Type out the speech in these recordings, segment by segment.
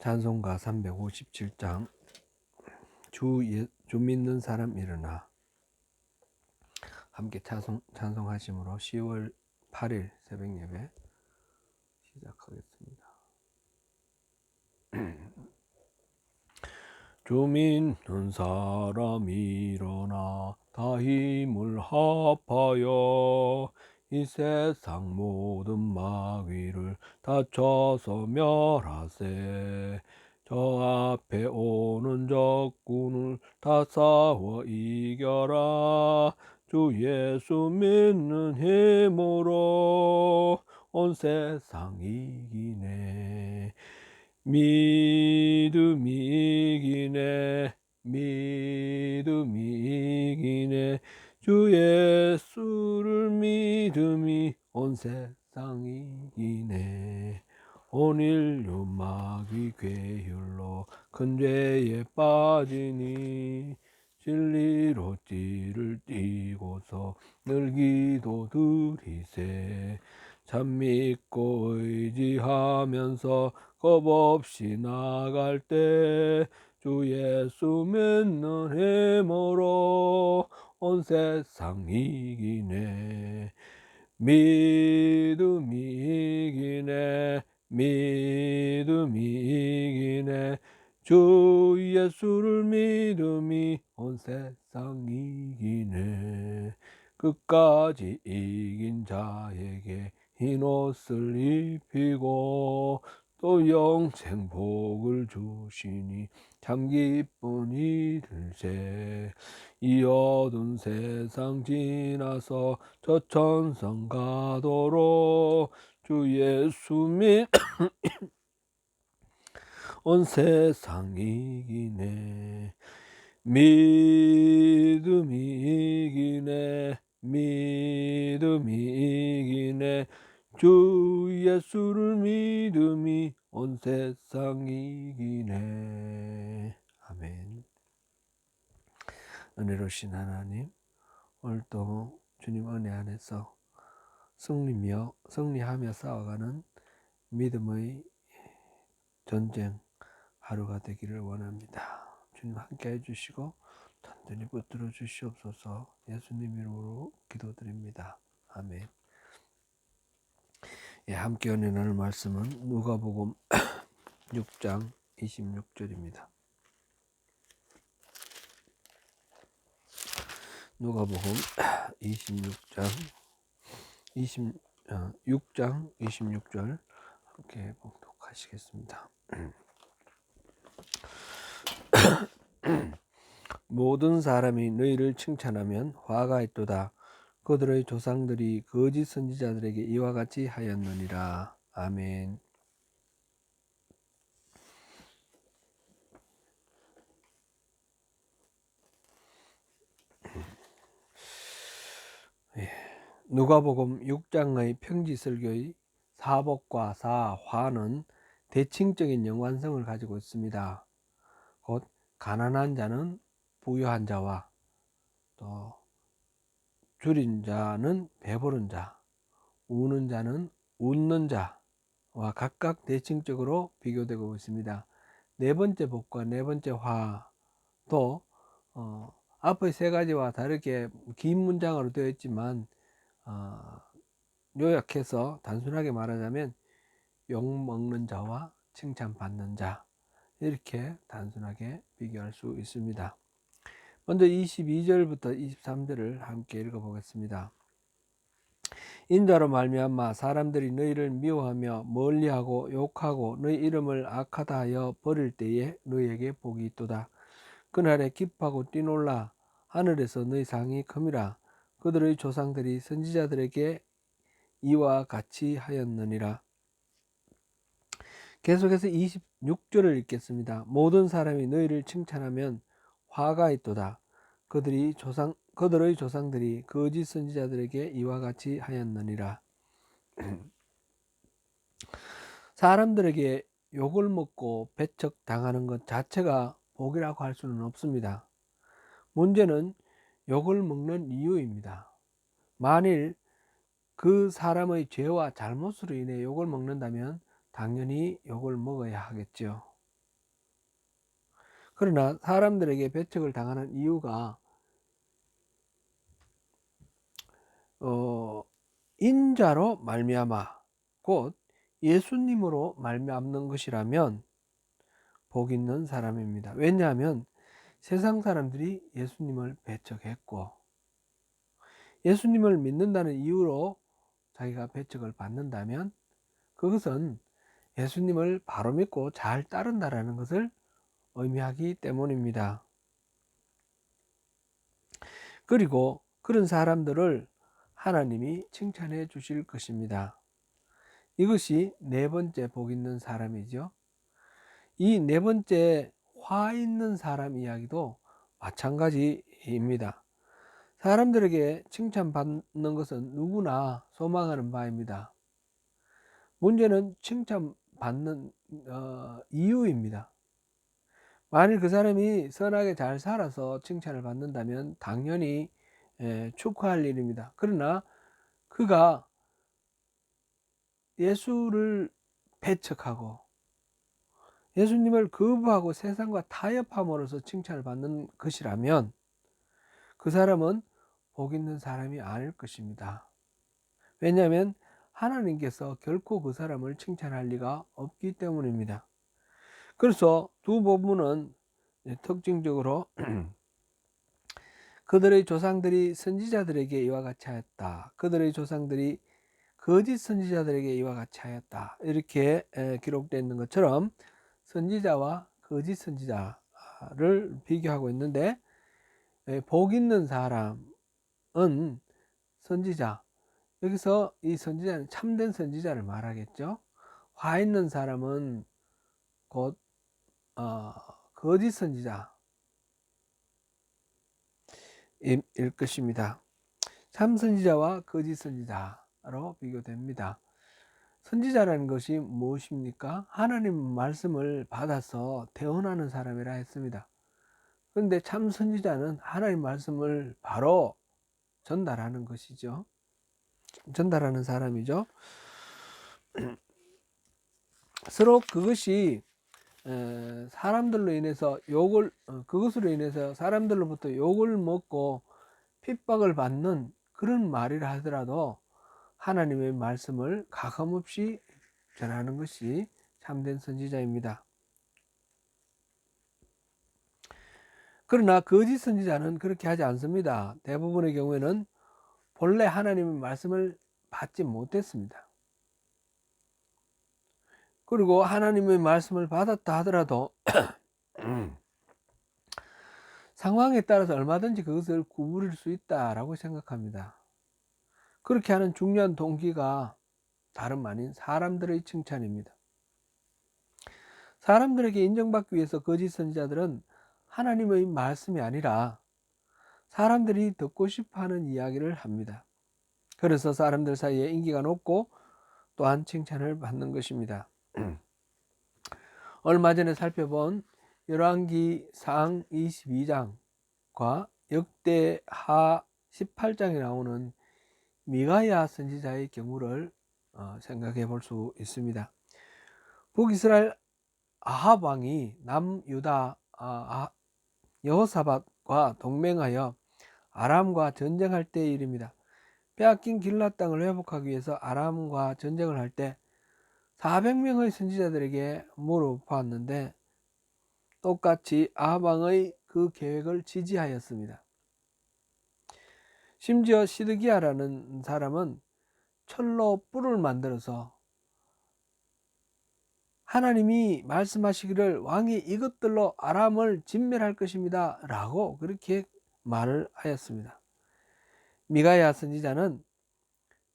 찬송가 357장 주 믿는 사람 일어나. 함께 찬송하심으로 10월 8일 새벽 예배 시작하겠습니다. 주 믿는 사람 일어나 다 힘을 합하여 이 세상 모든 마귀를 다쳐서 멸하세. 저 앞에 오는 적군을 다 싸워 이겨라. 주 예수 믿는 힘으로 온 세상 이기네. 믿음이 이기네. 믿음이 이기네. 주 예수를 믿음이 온 세상 이기네. 온 인류 마귀 괴율로 큰 죄에 빠지니 진리로 띠를 띠고서 늘 기도 드리세. 참 믿고 의지하면서 겁없이 나갈 때 주 예수 믿는 힘으로 온 세상 이기네. 믿음이 이기네. 믿음이 이기네. 주 예수를 믿음이 온 세상 이기네. 끝까지 이긴 자에게 흰 옷을 입히고 또 영생 복을 주시니 참 기쁜 이들세. 이 어두운 세상 지나서 저 천성 가도록 주 예수 믿 온 세상 이기네. 믿음이 이기네. 믿음이 이기네. 주 예수를 믿음이 온 세상 이기네. 아멘. 은혜로우신 하나님, 오늘도 주님 은혜 안에서 승리하며 싸워가는 믿음의 전쟁 하루가 되기를 원합니다. 주님 함께 해주시고 단단히 붙들어 주시옵소서. 예수님 이름으로 기도드립니다. 아멘. 예, 함께 은혜 나눌 말씀은 누가복음 6장 26절입니다. 누가복음 6장 26절 함께 봉독하시겠습니다. 모든 사람이 너희를 칭찬하면 화가 있도다. 그들의 조상들이 거짓 선지자들에게 이와 같이 하였느니라. 아멘. 누가복음 6장의 평지설교의 사복과 사화는 대칭적인 연관성을 가지고 있습니다. 곧 가난한 자는 부유한 자와 또 줄인 자는 배부른 자, 우는 자는 웃는 자와 각각 대칭적으로 비교되고 있습니다. 네 번째 복과 네 번째 화도 앞의 세 가지와 다르게 긴 문장으로 되어 있지만 요약해서 단순하게 말하자면 욕먹는 자와 칭찬받는 자, 이렇게 단순하게 비교할 수 있습니다. 먼저 22절부터 23절을 함께 읽어보겠습니다. 인자로 말미암아 사람들이 너희를 미워하며 멀리하고 욕하고 너희 이름을 악하다 하여 버릴 때에 너희에게 복이 있도다. 그날에 기뻐하고 뛰놀라. 하늘에서 너희 상이 큼이라. 그들의 조상들이 선지자들에게 이와 같이 하였느니라. 계속해서 26절을 읽겠습니다. 모든 사람이 너희를 칭찬하면 화가 있도다. 그들의 조상들이 거짓 선지자들에게 이와 같이 하였느니라. 사람들에게 욕을 먹고 배척당하는 것 자체가 복이라고 할 수는 없습니다. 문제는 욕을 먹는 이유입니다. 만일 그 사람의 죄와 잘못으로 인해 욕을 먹는다면 당연히 욕을 먹어야 하겠죠. 그러나 사람들에게 배척을 당하는 이유가 인자로 말미암아 곧 예수님으로 말미암는 것이라면 복 있는 사람입니다. 왜냐하면 세상 사람들이 예수님을 배척했고 예수님을 믿는다는 이유로 자기가 배척을 받는다면 그것은 예수님을 바로 믿고 잘 따른다라는 것을 의미하기 때문입니다. 그리고 그런 사람들을 하나님이 칭찬해 주실 것입니다. 이것이 네 번째 복 있는 사람이죠. 이 네 번째 화 있는 사람 이야기도 마찬가지입니다. 사람들에게 칭찬받는 것은 누구나 소망하는 바입니다. 문제는 칭찬받는 이유입니다. 만일 그 사람이 선하게 잘 살아서 칭찬을 받는다면 당연히 축하할 일입니다. 그러나 그가 예수를 배척하고 예수님을 거부하고 세상과 타협함으로써 칭찬을 받는 것이라면 그 사람은 복 있는 사람이 아닐 것입니다. 왜냐하면 하나님께서 결코 그 사람을 칭찬할 리가 없기 때문입니다. 그래서 두 본문은 특징적으로 그들의 조상들이 선지자들에게 이와 같이 하였다. 그들의 조상들이 거짓 선지자들에게 이와 같이 하였다. 이렇게 기록되어 있는 것처럼 선지자와 거짓 선지자를 비교하고 있는데 복 있는 사람은 선지자. 여기서 이 선지자는 참된 선지자를 말하겠죠. 화 있는 사람은 곧 거짓 선지자일 것입니다. 참 선지자와 거짓 선지자로 비교됩니다. 선지자라는 것이 무엇입니까? 하나님 말씀을 받아서 대언하는 사람이라 했습니다. 그런데 참 선지자는 하나님 말씀을 바로 전달하는 것이죠. 전달하는 사람이죠. 서로 그것이 사람들로 인해서 그것으로 인해서 사람들로부터 욕을 먹고 핍박을 받는 그런 말이라 하더라도 하나님의 말씀을 가감없이 전하는 것이 참된 선지자입니다. 그러나 거짓 선지자는 그렇게 하지 않습니다. 대부분의 경우에는 본래 하나님의 말씀을 받지 못했습니다. 그리고 하나님의 말씀을 받았다 하더라도 상황에 따라서 얼마든지 그것을 구부릴 수 있다라고 생각합니다. 그렇게 하는 중요한 동기가 다름 아닌 사람들의 칭찬입니다. 사람들에게 인정받기 위해서 거짓 선지자들은 하나님의 말씀이 아니라 사람들이 듣고 싶어하는 이야기를 합니다. 그래서 사람들 사이에 인기가 높고 또한 칭찬을 받는 것입니다. 얼마 전에 살펴본 열왕기상 22장과 역대하 18장에 나오는 미가야 선지자의 경우를 생각해 볼 수 있습니다. 북이스라엘 아합 왕이 남유다 여호사밧과 동맹하여 아람과 전쟁할 때의 일입니다. 빼앗긴 길앗 땅을 회복하기 위해서 아람과 전쟁을 할 때 400명의 선지자들에게 물어보았는데 똑같이 아합 왕의 그 계획을 지지하였습니다. 심지어 시드기야라는 사람은 철로 뿔을 만들어서 하나님이 말씀하시기를 왕이 이것들로 아람을 진멸할 것입니다 라고 그렇게 말을 하였습니다. 미가야 선지자는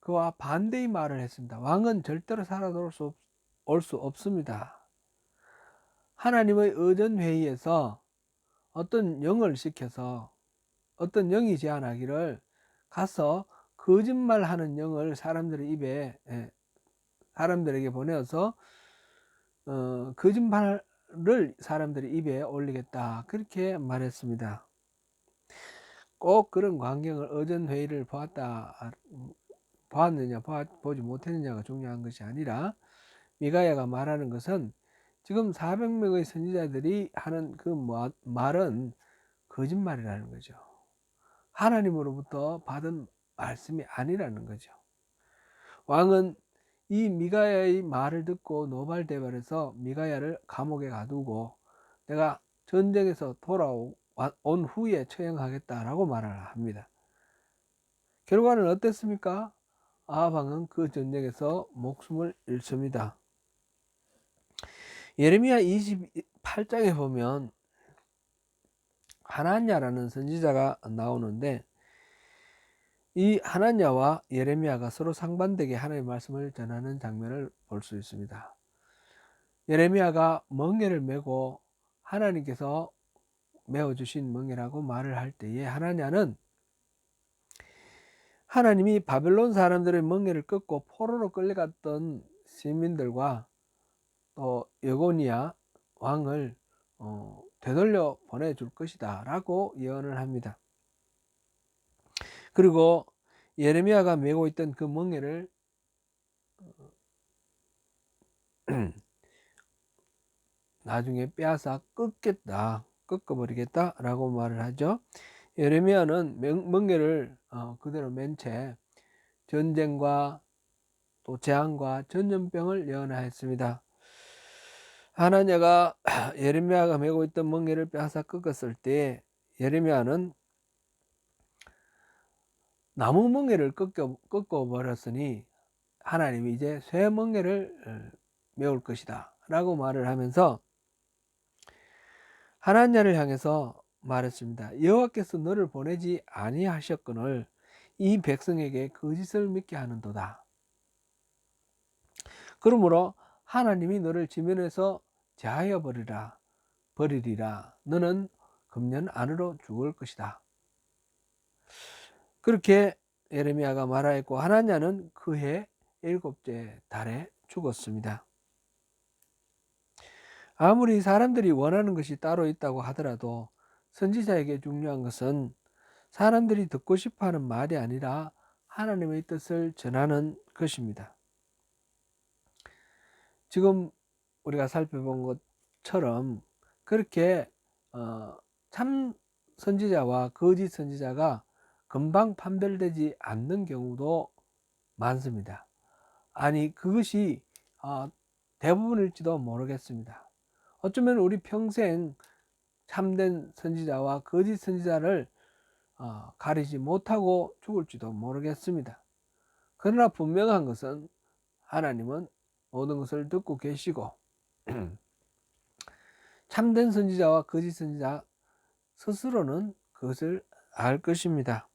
그와 반대의 말을 했습니다. 왕은 절대로 살아올 수 없습니다. 하나님의 의전회의에서 어떤 영을 시켜서 어떤 영이 제안하기를 가서 거짓말하는 영을 사람들에게 보내어서 거짓말을 사람들의 입에 올리겠다 그렇게 말했습니다. 꼭 그런 광경을 의전회의를 보았느냐 보지 못했느냐가 중요한 것이 아니라 미가야가 말하는 것은 지금 400명의 선지자들이 하는 그 말은 거짓말이라는 거죠. 하나님으로부터 받은 말씀이 아니라는 거죠. 왕은 이 미가야의 말을 듣고 노발대발해서 미가야를 감옥에 가두고 내가 전쟁에서 돌아온 후에 처형하겠다라고 말을 합니다. 결과는 어땠습니까? 아합 왕은 그 전쟁에서 목숨을 잃습니다. 예레미야 28장에 보면 하나냐라는 선지자가 나오는데 이 하나냐와 예레미야가 서로 상반되게 하나님의 말씀을 전하는 장면을 볼 수 있습니다. 예레미야가 멍에를 메고 하나님께서 메어주신 멍에라고 말을 할 때에 하나냐는 하나님이 바벨론 사람들의 멍에를 꺾고 포로로 끌려갔던 시민들과 또 여고니아 왕을 되돌려 보내줄 것이다 라고 예언을 합니다. 그리고 예레미야가 메고 있던 그 멍에를 나중에 빼앗아 꺾어버리겠다 라고 말을 하죠. 예레미야는 멍에를 그대로 맨 채 전쟁과 또 재앙과 전염병을 예언하였습니다. 하나냐가 예레미야가 메고 있던 멍에를 빼앗아 꺾었을 때 예레미야는 나무 멍에를 꺾어버렸으니 하나님이 이제 쇠 멍에를 메울 것이다 라고 말을 하면서 하나냐를 향해서 말했습니다. 여호와께서 너를 보내지 아니하셨거늘 이 백성에게 거짓을 믿게 하는도다. 그러므로 하나님이 너를 지면에서 제하여 버리리라. 너는 금년 안으로 죽을 것이다. 그렇게 예레미야가 말하였고 하나냐는 그해 7째 달에 죽었습니다. 아무리 사람들이 원하는 것이 따로 있다고 하더라도 선지자에게 중요한 것은 사람들이 듣고 싶어하는 말이 아니라 하나님의 뜻을 전하는 것입니다. 지금 우리가 살펴본 것처럼 그렇게 참 선지자와 거짓 선지자가 금방 판별되지 않는 경우도 많습니다. 아니 그것이 대부분일지도 모르겠습니다. 어쩌면 우리 평생 참된 선지자와 거짓 선지자를 가리지 못하고 죽을지도 모르겠습니다. 그러나 분명한 것은 하나님은 모든 것을 듣고 계시고 참된 선지자와 거짓 선지자 스스로는 그것을 알 것입니다.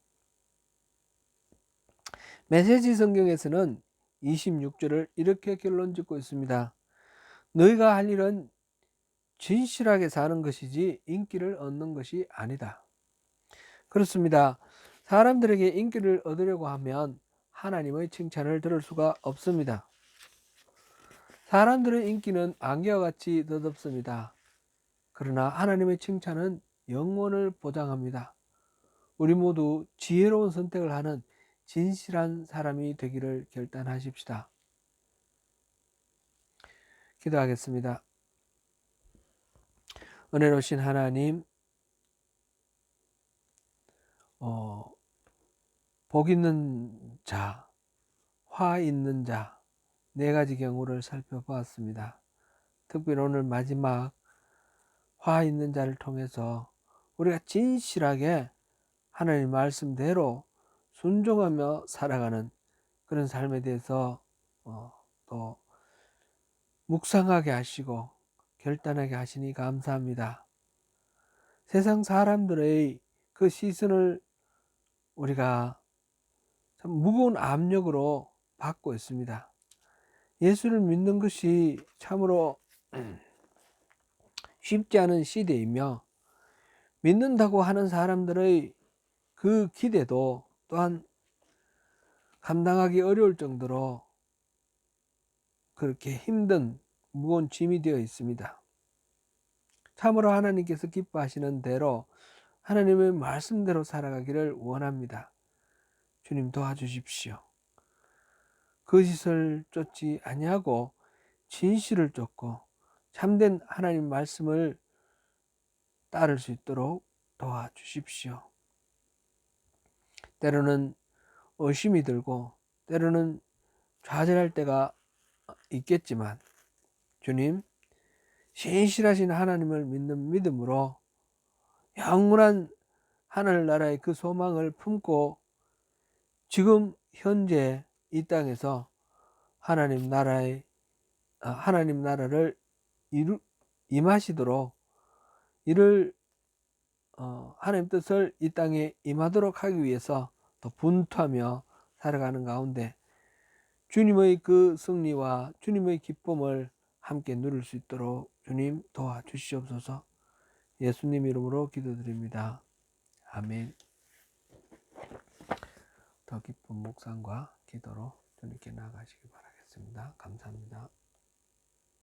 메시지 성경에서는 26절을 이렇게 결론 짓고 있습니다. 너희가 할 일은 진실하게 사는 것이지 인기를 얻는 것이 아니다. 그렇습니다. 사람들에게 인기를 얻으려고 하면 하나님의 칭찬을 들을 수가 없습니다. 사람들의 인기는 안개와 같이 덧없습니다. 그러나 하나님의 칭찬은 영원을 보장합니다. 우리 모두 지혜로운 선택을 하는 진실한 사람이 되기를 결단하십시다. 기도하겠습니다. 은혜로우신 하나님, 복 있는 자, 화 있는 자, 네 가지 경우를 살펴보았습니다. 특별히 오늘 마지막 화 있는 자를 통해서 우리가 진실하게 하나님 말씀대로 순종하며 살아가는 그런 삶에 대해서 또 묵상하게 하시고 결단하게 하시니 감사합니다. 세상 사람들의 그 시선을 우리가 참 무거운 압력으로 받고 있습니다. 예수를 믿는 것이 참으로 쉽지 않은 시대이며 믿는다고 하는 사람들의 그 기대도 또한 감당하기 어려울 정도로 그렇게 힘든 무거운 짐이 되어 있습니다. 참으로 하나님께서 기뻐하시는 대로 하나님의 말씀대로 살아가기를 원합니다. 주님 도와주십시오. 거짓을 쫓지 아니하고 진실을 쫓고 참된 하나님 말씀을 따를 수 있도록 도와주십시오. 때로는 의심이 들고 때로는 좌절할 때가 있겠지만 주님, 신실하신 하나님을 믿는 믿음으로 영원한 하늘나라의 그 소망을 품고 지금 현재 이 땅에서 하나님 나라를 임하시도록 이를 하나님 뜻을 이 땅에 임하도록 하기 위해서 더 분투하며 살아가는 가운데 주님의 그 승리와 주님의 기쁨을 함께 누릴 수 있도록 주님 도와주시옵소서. 예수님 이름으로 기도드립니다. 아멘. 더 깊은 묵상과 기도로 주님께 나아가시기 바라겠습니다. 감사합니다.